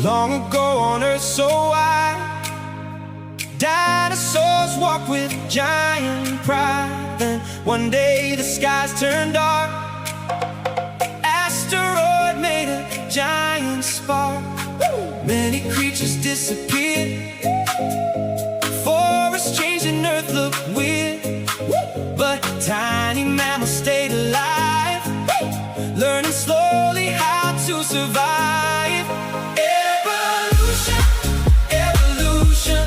Long ago on Earth so wide, dinosaurs walked with giant pride. Then one day the skies turned dark, asteroid made a giant spark. Many creatures disappeared, forests changed and Earth looked weird. But tiny mammals stayed alive, learning slowly how to survive. Evolution, evolution.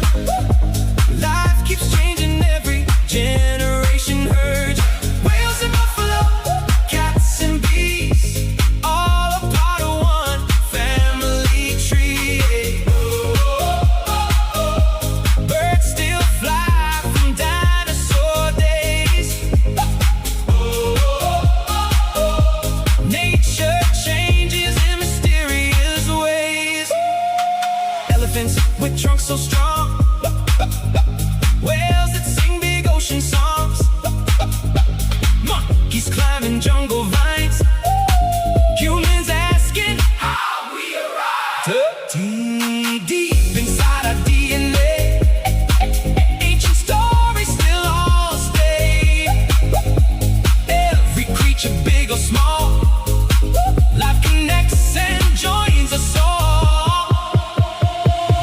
Life keeps changing every generation. Herds, whales and buffalo, cats and bees, all a part of one family tree. Birds still fly from dinosaur days. Nature changes in mysterious ways. Elephants with trunks so strong, whales that sing big ocean songs, monkeys climbing jungle vines, humans asking how we arrived. Deep inside our DNA, ancient stories still all stay. Every creature, big or small, life connects and joins us all.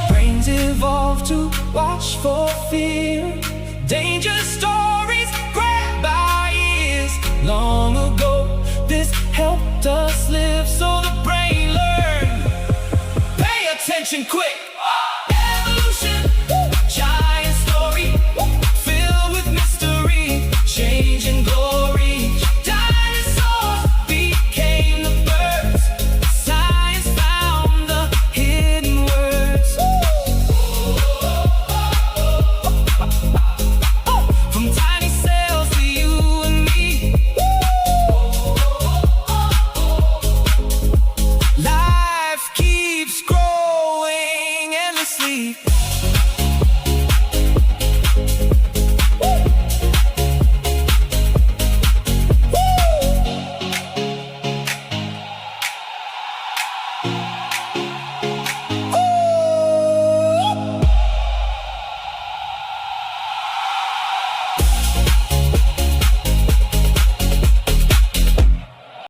Brains evolve to watch for fear, danger stories grab our ears. Long ago this helped us live, so the brain learned. Pay attention quick.